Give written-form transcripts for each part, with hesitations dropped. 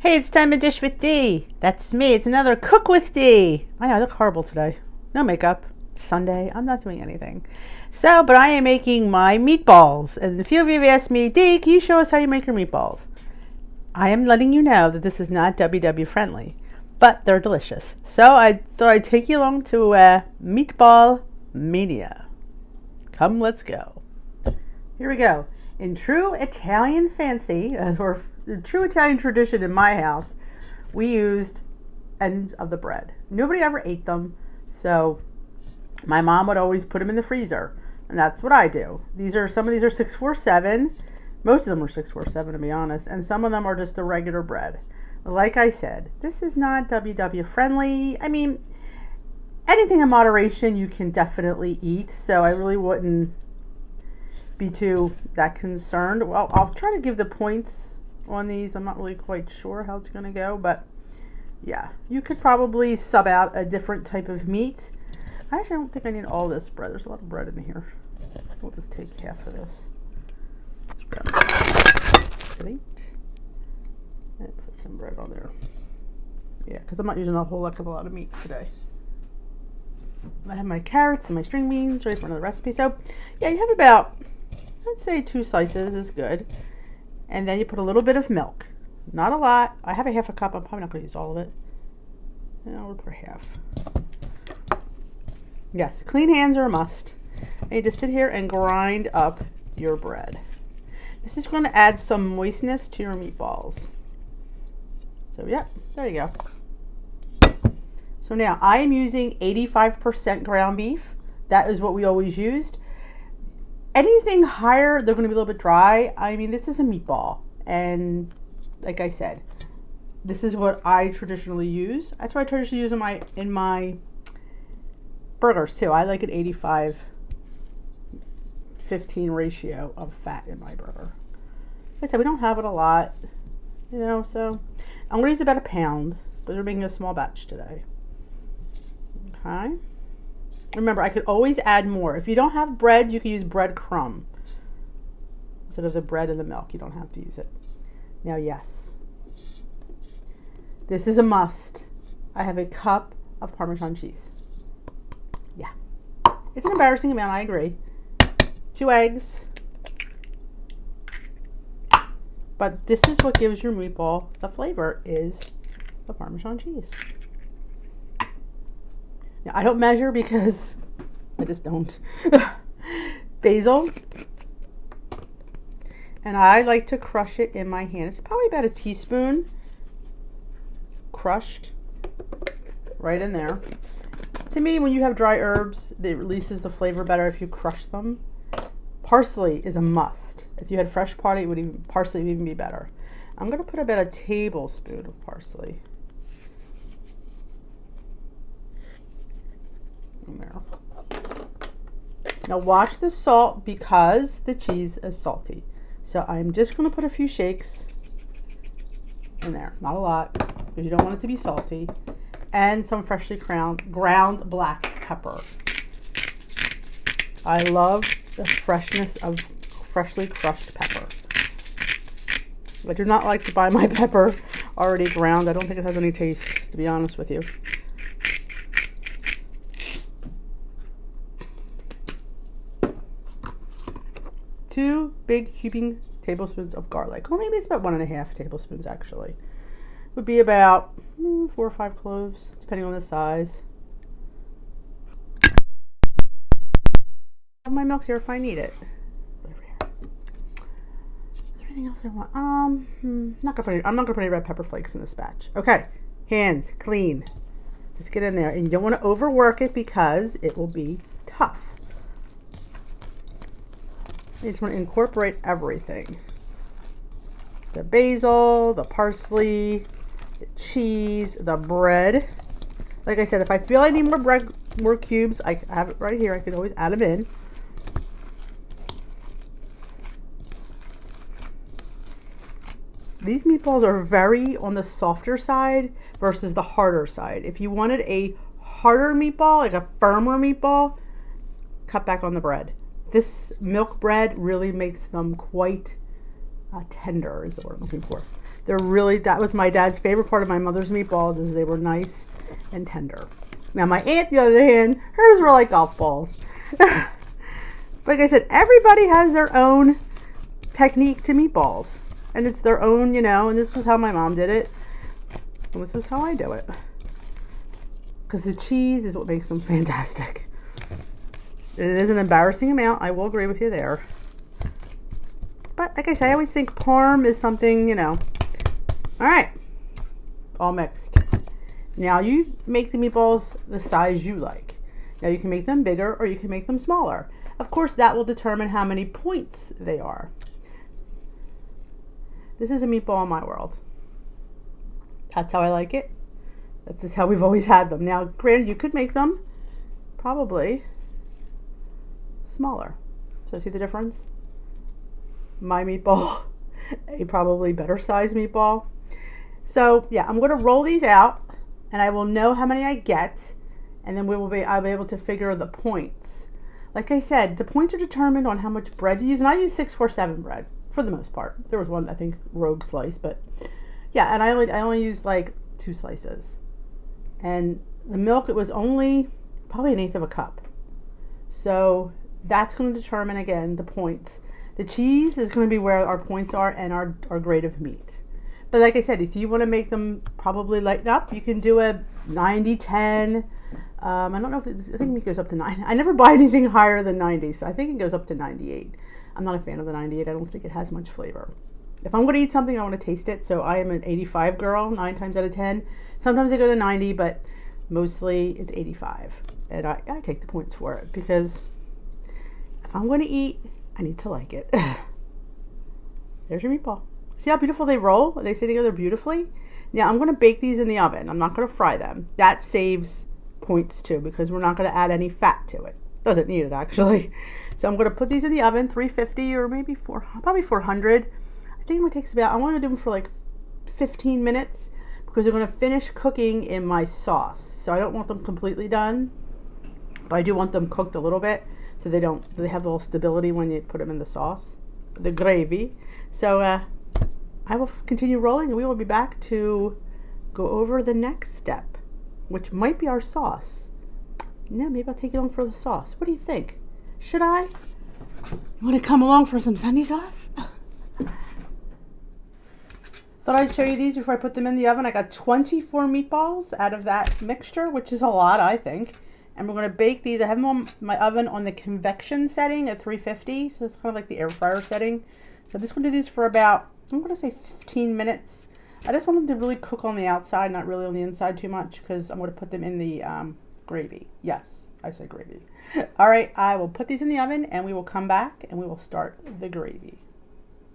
Hey, it's time to dish with D. That's me. It's another Cook with D. I know, I look horrible today. No makeup. Sunday. I'm not doing anything. But I am making my meatballs. And a few of you have asked me, D, can you show us how you make your meatballs? I am letting you know that this is not WW friendly, but they're delicious. So I thought I'd take you along to Meatball Mania. Come, let's go. Here we go. In true Italian fancy, or true Italian tradition in my house, we used ends of the bread. Nobody ever ate them, so my mom would always put them in the freezer, and that's what I do. Some of these are 647. Most of them are 647 to be honest, and some of them are just the regular bread. Like I said, this is not WW friendly. I mean, anything in moderation you can definitely eat, so I really wouldn't be too that concerned. Well, I'll try to give the points on these. I'm not really quite sure how it's going to go, but yeah, you could probably sub out a different type of meat. Actually, I don't think I need all this bread. There's a lot of bread in here. We'll just take half of this. Let's grab a plate and put some bread on there. Yeah, because I'm not using a whole heck of a lot of meat today. I have my carrots and my string beans ready for another recipe. So yeah, you have about, I'd say 2 slices is good. And then you put a little bit of milk. Not a lot. I have a half a cup. I'm probably not going to use all of it. And I'll put half. Yes, clean hands are a must. And you just sit here and grind up your bread. This is going to add some moistness to your meatballs. So yep, there you go. So now I am using 85% ground beef. That is what we always used. Anything higher, they're going to be a little bit dry. I mean, this is a meatball. And like I said, this is what I traditionally use. That's what I traditionally use in my burgers too. I like an 85-15 ratio of fat in my burger. Like I said, we don't have it a lot, so I'm going to use about a pound, but we're making a small batch today. Okay. Remember, I could always add more. If you don't have bread, you can use breadcrumb instead of the bread and the milk. You don't have to use it. Now, yes, this is a must. I have a cup of Parmesan cheese. Yeah, it's an embarrassing amount, I agree. 2 eggs. But this is what gives your meatball the flavor, is the Parmesan cheese. Now, I don't measure because I just don't. Basil. And I like to crush it in my hand. It's probably about a teaspoon crushed right in there. To me, when you have dry herbs, it releases the flavor better if you crush them. Parsley is a must. If you had fresh parsley, parsley would even be better. I'm going to put about a tablespoon of parsley. There. Now watch the salt because the cheese is salty. So I'm just going to put a few shakes in there. Not a lot because you don't want it to be salty. And some freshly ground black pepper. I love the freshness of freshly crushed pepper. I do not like to buy my pepper already ground. I don't think it has any taste, to be honest with you. 2 big heaping tablespoons of garlic. Or maybe it's about 1.5 tablespoons actually. Would be about 4 or 5 cloves, depending on the size. I have my milk here if I need it. Is there anything else I want? I'm not gonna put any red pepper flakes in this batch. Okay, hands clean. Just get in there, and you don't want to overwork it because it will be tough. You just want to incorporate everything. The basil, the parsley, the cheese, the bread. Like I said, if I feel I need more cubes, I have it right here. I can always add them in. These meatballs are very on the softer side versus the harder side. If you wanted a harder meatball, like a firmer meatball, cut back on the bread. This milk bread really makes them quite tender, is the word I'm looking for. They're really, that was my dad's favorite part of my mother's meatballs, is they were nice and tender. Now my aunt, the other hand, hers were like golf balls. Like I said, everybody has their own technique to meatballs. And it's their own, you know, and this was how my mom did it. And this is how I do it. Because the cheese is what makes them fantastic. It is an embarrassing amount, I will agree with you there. But like I say, I always think parm is something, you know. All right, all mixed. Now you make the meatballs the size you like. Now you can make them bigger or you can make them smaller. Of course, that will determine how many points they are. This is a meatball in my world. That's how I like it. That's just how we've always had them. Now, granted, you could make them probably smaller. So see the difference? My meatball, a probably better size meatball. So yeah, I'm going to roll these out and I will know how many I get, and then I'll be able to figure the points. Like I said, the points are determined on how much bread you use, and I use 647 bread for the most part. There was one, I think, rogue slice, but yeah, and I only used like 2 slices. And the milk, it was only probably 1/8 of a cup. So that's going to determine, again, the points. The cheese is going to be where our points are and our grade of meat. But like I said, if you want to make them probably lighten up, you can do a 90-10. I don't know if I think it goes up to 9. I never buy anything higher than 90, so I think it goes up to 98. I'm not a fan of the 98. I don't think it has much flavor. If I'm going to eat something, I want to taste it. So I am an 85 girl, 9 times out of 10. Sometimes I go to 90, but mostly it's 85. And I take the points for it, because if I'm going to eat, I need to like it. There's your meatball. See how beautiful they roll? They stay together beautifully. Now I'm going to bake these in the oven. I'm not going to fry them. That saves points too, because we're not going to add any fat to it. Doesn't need it, actually. So I'm going to put these in the oven, 350 or maybe probably 400. I think it takes about, I want to do them for like 15 minutes, because they're going to finish cooking in my sauce. So I don't want them completely done, but I do want them cooked a little bit, so they have a little stability when you put them in the sauce, the gravy. So I will continue rolling, and we will be back to go over the next step, which might be our sauce. No, maybe I'll take you along for the sauce. What do you think? Should I? You want to come along for some Sunday sauce? Thought I'd show you these before I put them in the oven. I got 24 meatballs out of that mixture, which is a lot, I think. And we're going to bake these. I have them on my oven on the convection setting at 350, so it's kind of like the air fryer setting. So I'm just going to do these for about, I'm going to say 15 minutes. I just want them to really cook on the outside, not really on the inside too much, because I'm going to put them in the gravy. Yes, I said gravy. All right, I will put these in the oven, and we will come back and we will start the gravy.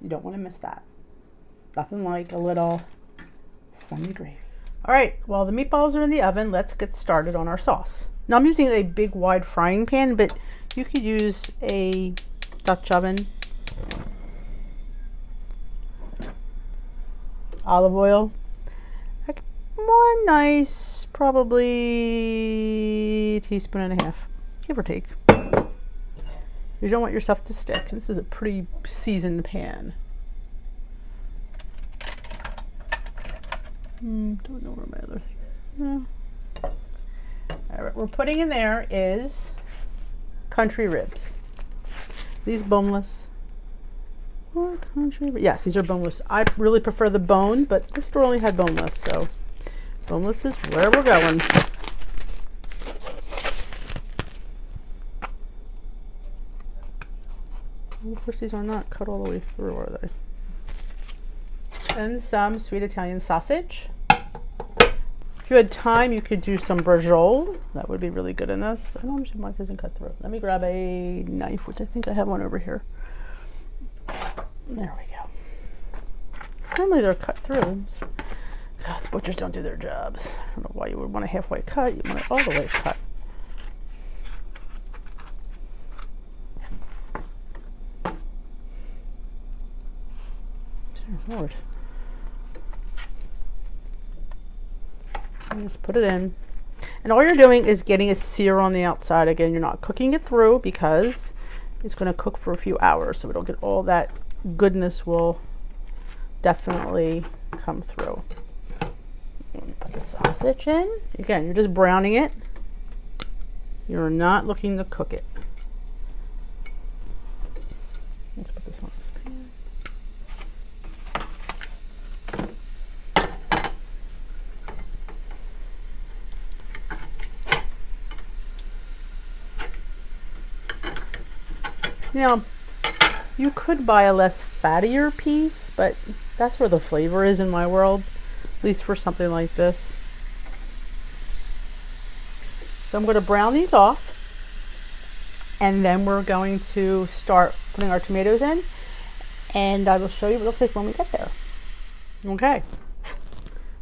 You don't want to miss that. Nothing like a little sunny gravy. All right, while the meatballs are in the oven, let's get started on our sauce. Now I'm using a big wide frying pan, but you could use a Dutch oven. Olive oil. Like one nice, probably teaspoon and a half, give or take. You don't want your stuff to stick. This is a pretty seasoned pan. Don't know where my other thing is. No. All right, we're putting in there is country ribs. These boneless. Or country ribs. Yes, these are boneless. I really prefer the bone, but this store only had boneless, so boneless is where we're going. Of course, these are not cut all the way through, are they? And some sweet Italian sausage. If you had time, you could do some brajol. That would be really good in this. I don't understand why it doesn't cut through. Let me grab a knife, which I think I have one over here. There we go. Normally they're cut through. God, the butchers don't do their jobs. I don't know why you would want a halfway cut. You want it all the way cut. Dear Lord. Just put it in, and all you're doing is getting a sear on the outside. Again, you're not cooking it through, because it's going to cook for a few hours, so it'll get all that goodness will definitely come through. Put the sausage in. Again, you're just browning it. You're not looking to cook it. Let's put this on this pan. Now, you could buy a less fattier piece, but that's where the flavor is in my world, at least for something like this. So I'm going to brown these off, and then we're going to start putting our tomatoes in, and I will show you what it looks like when we get there. Okay,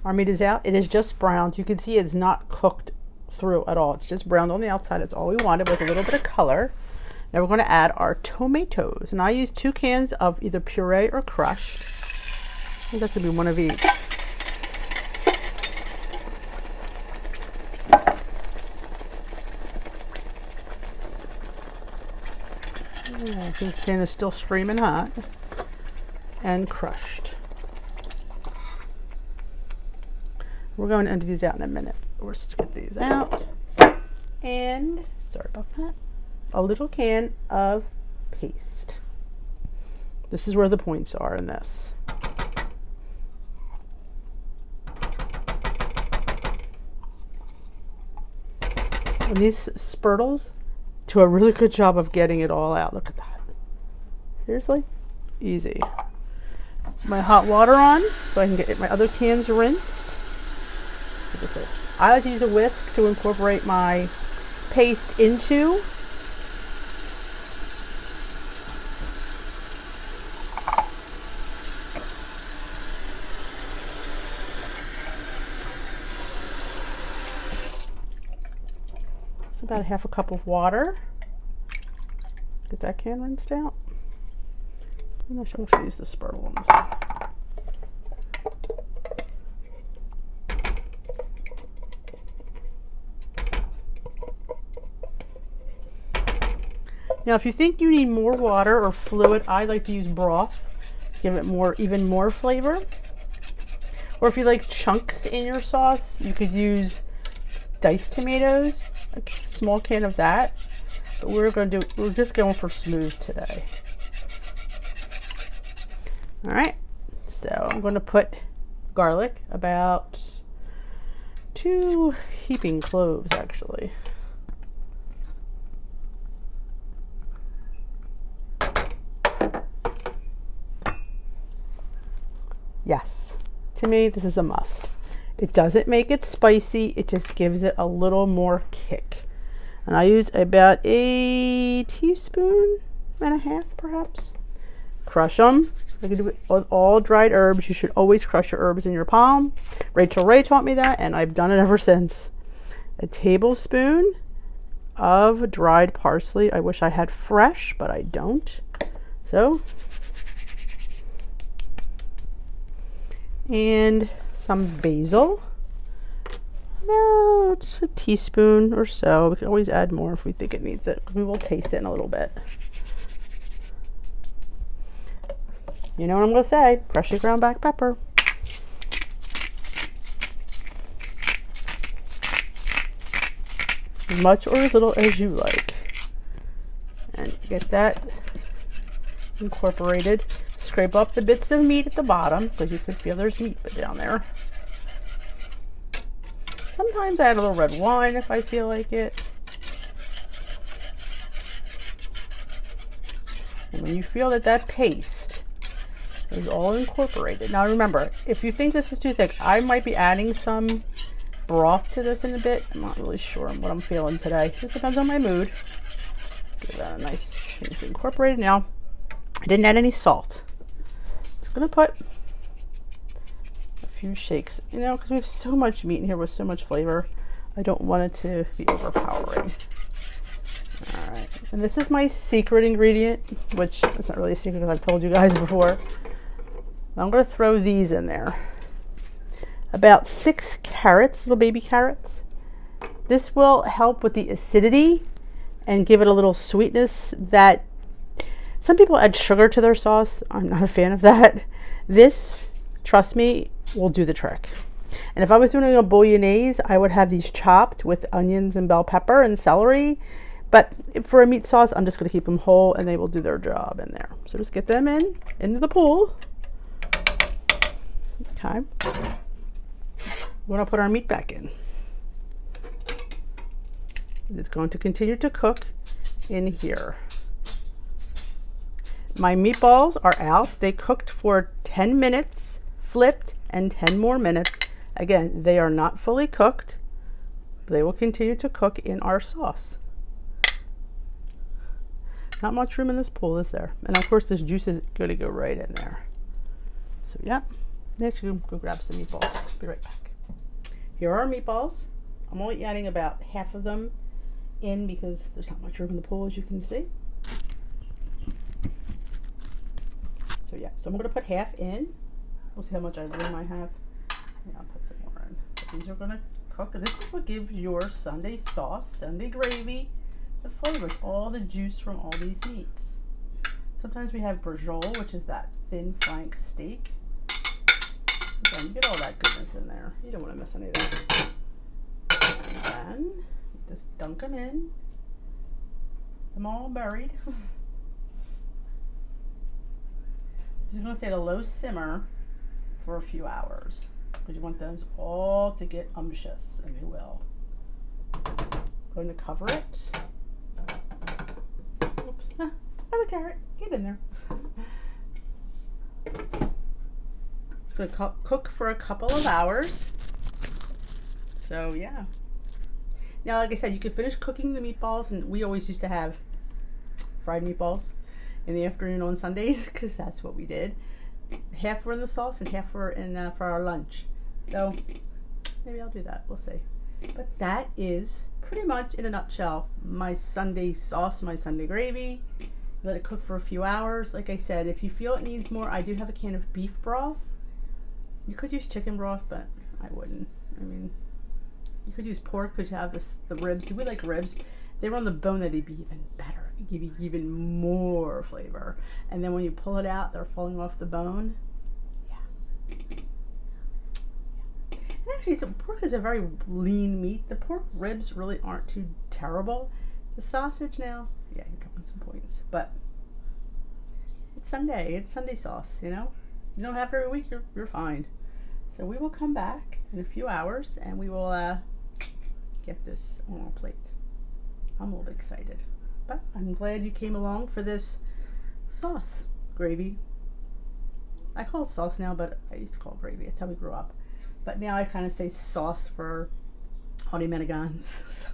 our meat is out. It is just browned. You can see it's not cooked through at all. It's just browned on the outside. That's all we wanted, was a little bit of color. Now we're going to add our tomatoes, and I use 2 cans of either puree or crushed. I think that could be one of each. This can is still streaming hot, and crushed. We're going to empty these out in a minute. Let's get these out, and sorry about that. A little can of paste. This is where the points are in this. And these spurtles do a really good job of getting it all out. Look at that. Seriously? Easy. My hot water on so I can get my other cans rinsed. I like to use a whisk to incorporate my paste into. About 1/2 cup of water. Get that can rinsed out. And I should use the spurtle on this one. Now, if you think you need more water or fluid, I like to use broth to give it even more flavor. Or if you like chunks in your sauce, you could use diced tomatoes, a small can of that. But we're just going for smooth today. All right, so I'm going to put garlic, about 2 heaping cloves actually. Yes, to me this is a must. It doesn't make it spicy, it just gives it a little more kick. And I use about 1.5 teaspoons perhaps. Crush them. I can do it with all dried herbs. You should always crush your herbs in your palm. Rachel Ray taught me that, and I've done it ever since. A tablespoon of dried parsley. I wish I had fresh, but I don't. So, and some basil. About a teaspoon or so. We can always add more if we think it needs it. We will taste it in a little bit. You know what I'm going to say. Freshly ground black pepper. As much or as little as you like. And get that incorporated. Scrape up the bits of meat at the bottom because you could feel there's meat down there. Sometimes I add a little red wine if I feel like it. And when you feel that paste is all incorporated. Now remember, if you think this is too thick, I might be adding some broth to this in a bit. I'm not really sure what I'm feeling today. Just depends on my mood. Give that a nice thing to incorporate. Now, I didn't add any salt. I'm going to put few shakes, you know, because we have so much meat in here with so much flavor. I don't want it to be overpowering. All right, and this is my secret ingredient, which is not really a secret because I've told you guys before. I'm going to throw these in there. About 6 carrots, little baby carrots. This will help with the acidity and give it a little sweetness that some people add sugar to their sauce. I'm not a fan of that. This, trust me, will do the trick. And if I was doing a bolognese, I would have these chopped with onions and bell pepper and celery. But for a meat sauce, I'm just going to keep them whole and they will do their job in there. So just get them into the pool. Okay. We're going to put our meat back in. It's going to continue to cook in here. My meatballs are out. They cooked for 10 minutes, flipped, and 10 more minutes. Again, they are not fully cooked. They will continue to cook in our sauce. Not much room in this pool, is there? And of course, this juice is going to go right in there. So yeah, next we'll go grab some meatballs. Be right back. Here are our meatballs. I'm only adding about half of them in because there's not much room in the pool, as you can see. So yeah, so I'm going to put half in. We'll see how much room I have. Yeah, I'll put some more in. But these are going to cook. This is what gives your Sunday sauce, Sunday gravy, the flavors, all the juice from all these meats. Sometimes we have brajol, which is that thin flank steak. Again, you get all that goodness in there. You don't want to miss any of that. And then just dunk them in. Them all buried. This is going to stay at a low simmer for a few hours because you want those all to get umptious, and they will. Going to cover it. Oops. Another carrot. Get in there. It's going to cook for a couple of hours. So yeah. Now, like I said, you can finish cooking the meatballs, and we always used to have fried meatballs in the afternoon on Sundays because that's what we did. Half were in the sauce and half were in for our lunch. So maybe I'll do that. We'll see. But that is pretty much in a nutshell my Sunday sauce, my Sunday gravy. Let it cook for a few hours. Like I said, if you feel it needs more, I do have a can of beef broth. You could use chicken broth, but I wouldn't. I mean, you could use pork because you have the ribs. We like ribs. They were on the bone, that'd be even better. It'd give you even more flavor. And then when you pull it out, they're falling off the bone. Yeah. And actually, pork is a very lean meat. The pork ribs really aren't too terrible. The sausage now, yeah, you're dropping some points. But it's Sunday. It's Sunday sauce, you know? You don't have it every week, you're fine. So we will come back in a few hours and we will get this on our plate. I'm a little bit excited, but I'm glad you came along for this sauce gravy. I call it sauce now, but I used to call it gravy. That's how we grew up. But now I kind of say sauce for honey menegans.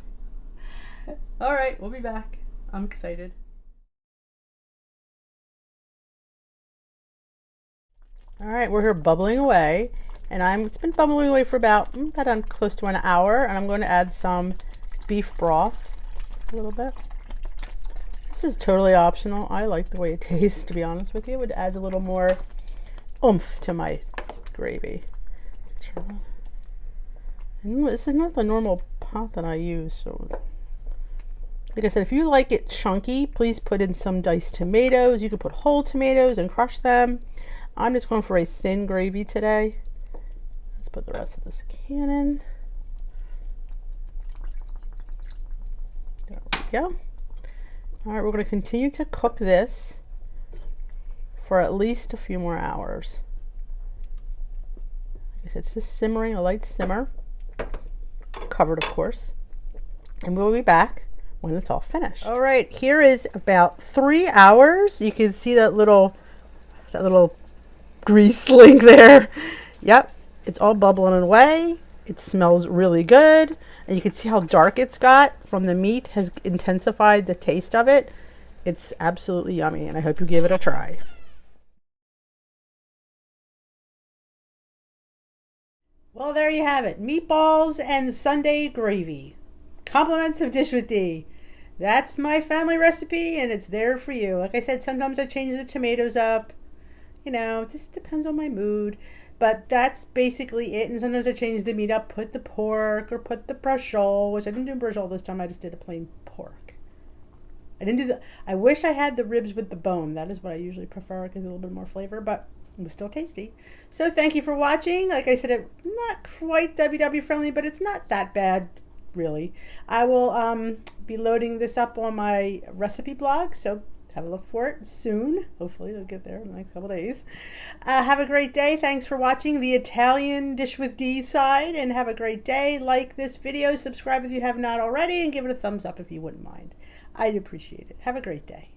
All right, we'll be back. I'm excited. All right, we're here bubbling away, and it's been bubbling away for about close to an hour, and I'm going to add some beef broth. A little bit. This is totally optional. I like the way it tastes, to be honest with you. It adds a little more oomph to my gravy. And this is not the normal pot that I use, so like I said, if you like it chunky, please put in some diced tomatoes. You could put whole tomatoes and crush them. I'm just going for a thin gravy today. Let's put the rest of this can in. There we go. All right, we're going to continue to cook this for at least a few more hours. It's just simmering, a light simmer, covered of course, and we'll be back when it's all finished. All right, here is about 3 hours. You can see that little grease link there. Yep, it's all bubbling away. It smells really good. And you can see how dark it's got from the meat has intensified the taste of it. It's absolutely yummy, and I hope you give it a try. Well, there you have it. Meatballs and Sunday gravy. Compliments of Dish with D. That's my family recipe, and it's there for you. Like I said, sometimes I change the tomatoes up. You know, it just depends on my mood. But that's basically it. And sometimes I change the meat up, put the pork or put the brajol, which I didn't do brajol this time. I just did a plain pork. I didn't do I wish I had the ribs with the bone. That is what I usually prefer because a little bit more flavor. But It was still tasty. So thank you for watching. Like I said, it's not quite WW friendly, but it's not that bad, really. I will be loading this up on my recipe blog, so have a look for it soon. Hopefully it'll get there in the next couple days. Have a great day. Thanks for watching the Italian Dish with D side, and have a great day. Like this video, subscribe if you have not already, and give it a thumbs up if you wouldn't mind. I'd appreciate it. Have a great day.